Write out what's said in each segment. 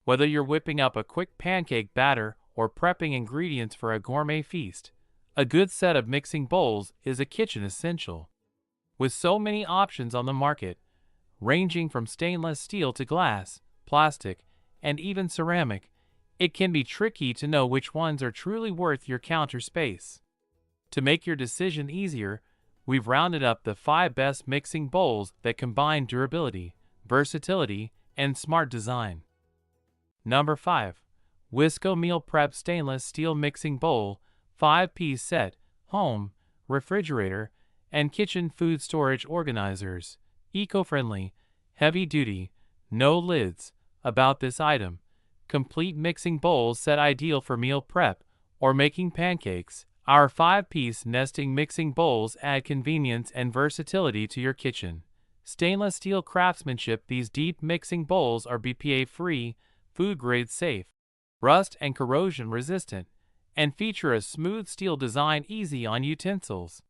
Whether you're whipping up a quick pancake batter or prepping ingredients for a gourmet feast, a good set of mixing bowls is a kitchen essential. With so many options on the market, ranging from stainless steel to glass, plastic, and even ceramic, it can be tricky to know which ones are truly worth your counter space. To make your decision easier, we've rounded up the 5 best mixing bowls that combine durability, versatility, and smart design. Number 5. Wisco Meal Prep Stainless Steel Mixing Bowl 5-piece set, home, refrigerator, and kitchen food storage organizers. Eco-friendly, heavy-duty, no lids. About this item: complete mixing bowl set ideal for meal prep or making pancakes. Our 5-piece nesting mixing bowls add convenience and versatility to your kitchen. Stainless steel craftsmanship. These deep mixing bowls are BPA-free, food-grade safe, rust and corrosion resistant, and feature a smooth steel design easy on utensils.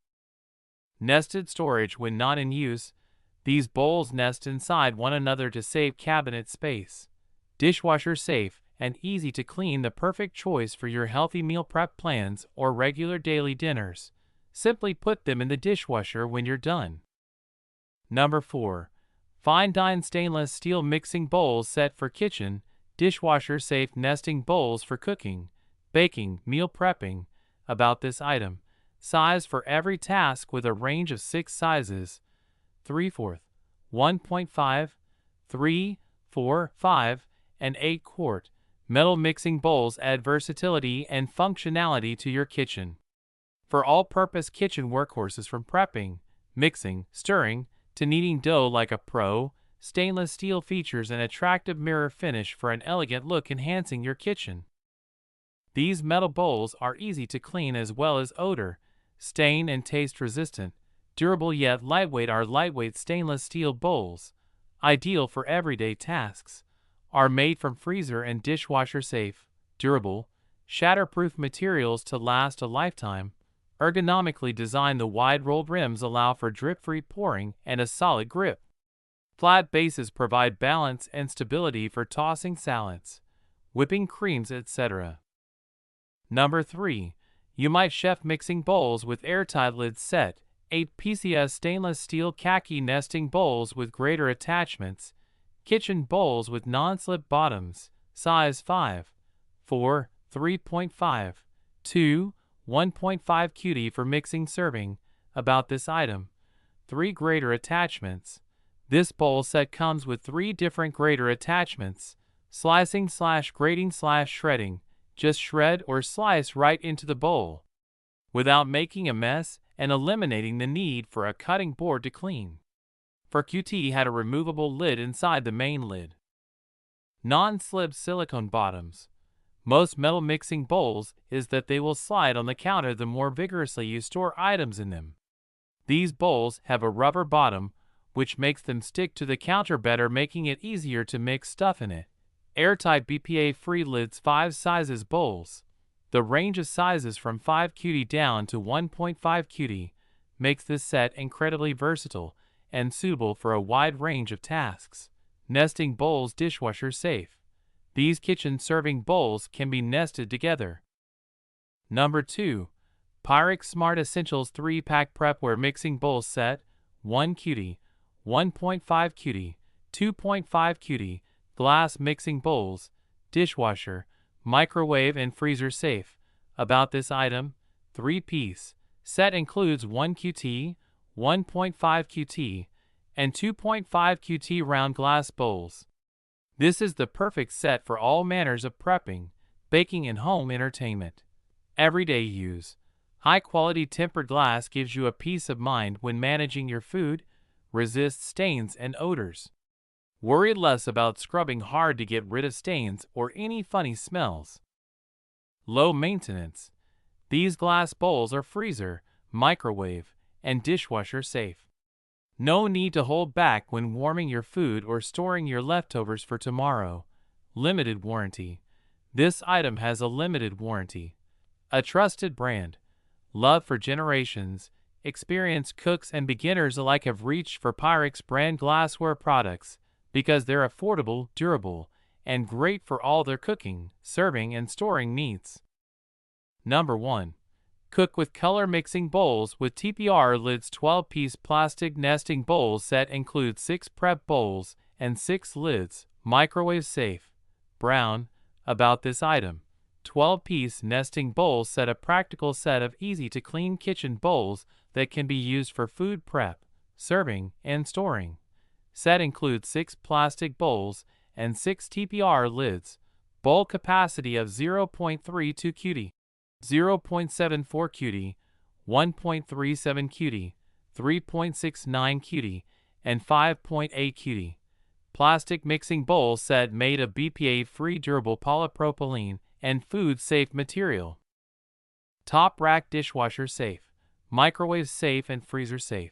Nested storage. When not in use, these bowls nest inside one another to save cabinet space. Dishwasher safe and easy to clean. The perfect choice for your healthy meal prep plans or regular daily dinners. Simply put them in the dishwasher when you're done. Number 4. Fine Dine Stainless Steel Mixing Bowls Set for Kitchen, Dishwasher Safe Nesting Bowls for cooking, baking, meal prepping. About this item: size for every task with a range of 6 sizes: 3/4, 1.5, 3, 4, 5, and 8 quart. Metal mixing bowls add versatility and functionality to your kitchen. For all-purpose kitchen workhorses, from prepping, mixing, stirring, to kneading dough like a pro, stainless steel features an attractive mirror finish for an elegant look, enhancing your kitchen. These metal bowls are easy to clean as well as odor, stain, and taste resistant. Durable yet lightweight. Our lightweight stainless steel bowls, ideal for everyday tasks, are made from freezer and dishwasher safe, durable, shatterproof materials to last a lifetime. Ergonomically designed, the wide rolled rims allow for drip-free pouring and a solid grip. Flat bases provide balance and stability for tossing salads, whipping creams, etc. Number 3. Umite Chef Mixing Bowls with Airtight Lids Set, 8 PCS Stainless Steel Khaki Nesting Bowls with Greater Attachments, Kitchen Bowls with Non-Slip Bottoms, size 5, 4, 3.5, 2, 1.5 QD for mixing serving. About this item: 3 greater attachments. This bowl set comes with 3 different greater attachments: slicing/grating/shredding. Just shred or slice right into the bowl, without making a mess and eliminating the need for a cutting board to clean. For QT, had a removable lid inside the main lid. Non-slip silicone bottoms. Most metal mixing bowls is that they will slide on the counter the more vigorously you store items in them. These bowls have a rubber bottom, which makes them stick to the counter better, making it easier to mix stuff in it. Airtight BPA-free lids. 5 sizes bowls. The range of sizes from 5 QD down to 1.5 QD makes this set incredibly versatile and suitable for a wide range of tasks. Nesting bowls. Dishwasher safe. These kitchen serving bowls can be nested together. Number 2. Pyrex Smart Essentials 3-pack Prepware Mixing Bowl Set, 1 QD, 1.5 QD, 2.5 QD, glass mixing bowls, dishwasher, microwave, and freezer safe. About this item: 3-piece set includes 1 QT, 1.5 QT, and 2.5 QT round glass bowls. This is the perfect set for all manners of prepping, baking, and home entertainment. Everyday use. High-quality tempered glass gives you a peace of mind when managing your food, resists stains and odors. Worry less about scrubbing hard to get rid of stains or any funny smells. Low maintenance. These glass bowls are freezer, microwave, and dishwasher safe. No need to hold back when warming your food or storing your leftovers for tomorrow. Limited warranty. This item has a limited warranty. A trusted brand, loved for generations, experienced cooks and beginners alike have reached for Pyrex brand glassware products because they're affordable, durable, and great for all their cooking, serving, and storing needs. Number 1. Cook with color mixing bowls with TPR lids. 12-piece plastic nesting bowl set includes 6 prep bowls and 6 lids, microwave safe. Brown. About this item: 12-piece nesting bowl set, a practical set of easy-to-clean kitchen bowls that can be used for food prep, serving, and storing. Set includes 6 plastic bowls and 6 TPR lids. Bowl capacity of 0.32 QD, 0.74 QD, 1.37 QD, 3.69 QD, and 5.8 QD. Plastic mixing bowl set made of BPA-free durable polypropylene and food-safe material. Top rack dishwasher safe, microwave safe, and freezer safe.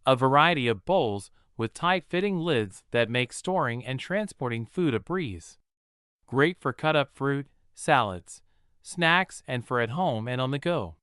A variety of bowls with tight-fitting lids that make storing and transporting food a breeze. Great for cut-up fruit, salads, snacks, and for at home and on the go.